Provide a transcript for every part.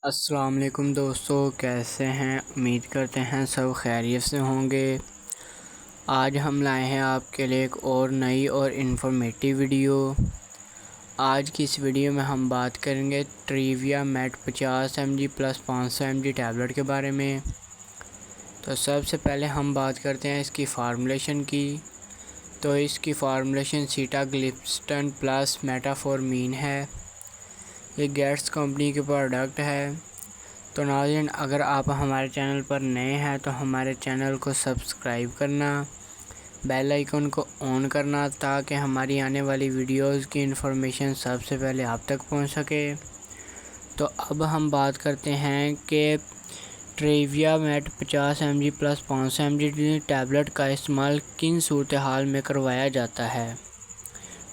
السلام علیکم دوستو، کیسے ہیں؟ امید کرتے ہیں سب خیریت سے ہوں گے۔ آج ہم لائے ہیں آپ کے لیے ایک اور نئی اور انفارمیٹیو ویڈیو۔ آج کی اس ویڈیو میں ہم بات کریں گے Trivia Met 50 mg plus 500 mg tablet کے بارے میں۔ تو سب سے پہلے ہم بات کرتے ہیں اس کی فارمولیشن کی۔ تو اس کی فارمولیشن سیٹاگلیپسن پلس میٹافورمین ہے۔ یہ گیٹس کمپنی کے پروڈکٹ ہے۔ تو ناظرین، اگر آپ ہمارے چینل پر نئے ہیں تو ہمارے چینل کو سبسکرائب کرنا، بیل آئیکن کو آن کرنا تاکہ ہماری آنے والی ویڈیوز کی انفارمیشن سب سے پہلے آپ تک پہنچ سکے۔ تو اب ہم بات کرتے ہیں کہ Trivia Met 50 mg plus 500 mg tablet کا استعمال کن صورتحال میں کروایا جاتا ہے۔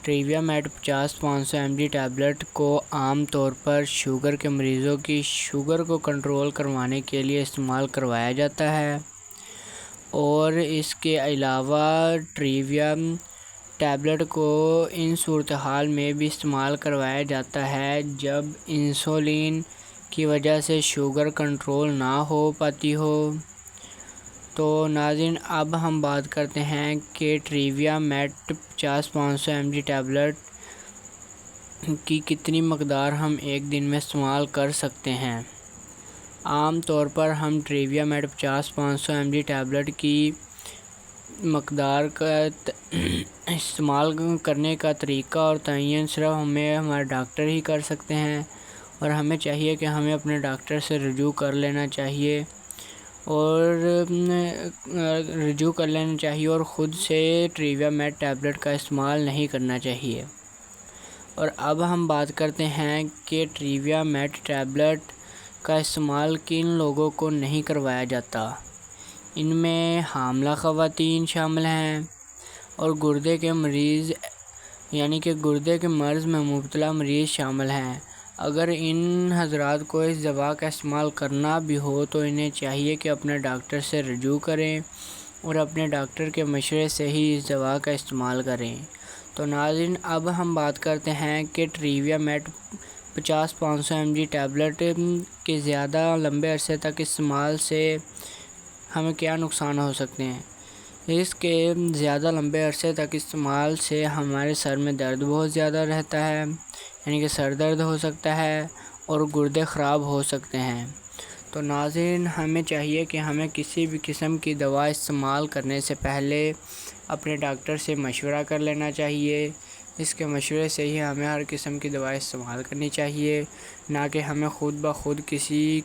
ٹریویا میٹ 50-500 mg ٹیبلٹ کو عام طور پر شوگر کے مریضوں کی شوگر کو کنٹرول کروانے کے لیے استعمال کروایا جاتا ہے، اور اس کے علاوہ ٹریویا ٹیبلٹ کو ان صورتحال میں بھی استعمال کروایا جاتا ہے جب انسولین کی وجہ سے شوگر کنٹرول نہ ہو پاتی ہو۔ تو ناظرین، اب ہم بات کرتے ہیں کہ ٹریویا میٹ 50-500 mg ٹیبلٹ کی کتنی مقدار ہم ایک دن میں استعمال کر سکتے ہیں۔ عام طور پر ہم ٹریویا میٹ 50-500 mg ٹیبلٹ کی مقدار کا استعمال کرنے کا طریقہ اور تعین صرف ہمارے ڈاکٹر ہی کر سکتے ہیں، اور ہمیں چاہیے کہ ہمیں اپنے ڈاکٹر سے رجوع کر لینا چاہیے اور خود سے ٹریویا میٹ ٹیبلٹ کا استعمال نہیں کرنا چاہیے۔ اور اب ہم بات کرتے ہیں کہ ٹریویا میٹ ٹیبلٹ کا استعمال کن لوگوں کو نہیں کروایا جاتا۔ ان میں حاملہ خواتین شامل ہیں، اور گردے کے مریض یعنی کہ گردے کے مرض میں مبتلا مریض شامل ہیں۔ اگر ان حضرات کو اس دوا کا استعمال کرنا بھی ہو تو انہیں چاہیے کہ اپنے ڈاکٹر سے رجوع کریں اور اپنے ڈاکٹر کے مشورے سے ہی اس دوا کا استعمال کریں۔ تو ناظرین، اب ہم بات کرتے ہیں کہ ٹریویا میٹ 50-500 mg ٹیبلٹ کے زیادہ لمبے عرصے تک استعمال سے ہمیں کیا نقصان ہو سکتے ہیں۔ اس کے زیادہ لمبے عرصے تک استعمال سے ہمارے سر میں درد بہت زیادہ رہتا ہے، یعنی کہ سر درد ہو سکتا ہے اور گردے خراب ہو سکتے ہیں۔ تو ناظرین، ہمیں چاہیے کہ ہمیں کسی بھی قسم کی دوا استعمال کرنے سے پہلے اپنے ڈاکٹر سے مشورہ کر لینا چاہیے۔ اس کے مشورے سے ہی ہمیں ہر قسم کی دوا استعمال کرنی چاہیے، نہ کہ ہمیں خود بخود کسی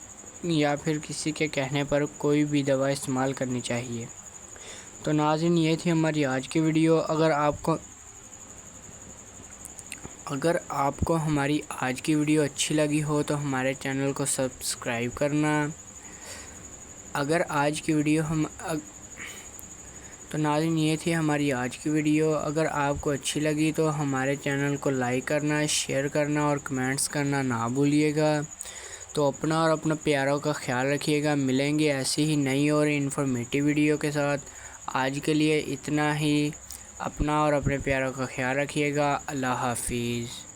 کے کہنے پر کوئی بھی دوا استعمال کرنی چاہیے۔ تو ناظرین، یہ تھی ہماری آج کی ویڈیو۔ اگر آپ کو ہماری آج کی ویڈیو اچھی لگی ہو تو ہمارے چینل کو سبسکرائب کرنا۔ تو ناظرین، یہ تھی ہماری آج کی ویڈیو۔ اگر آپ کو اچھی لگی تو ہمارے چینل کو لائک کرنا، شیئر کرنا اور کمنٹس کرنا نہ بھولیے گا۔ تو اپنا اور اپنے پیاروں کا خیال رکھیے گا۔ ملیں گے ایسی ہی نئی اور انفارمیٹیو ویڈیو کے ساتھ۔ آج کے لیے اتنا ہی۔ اپنا اور اپنے پیاروں کا خیال رکھیے گا۔ اللہ حافظ۔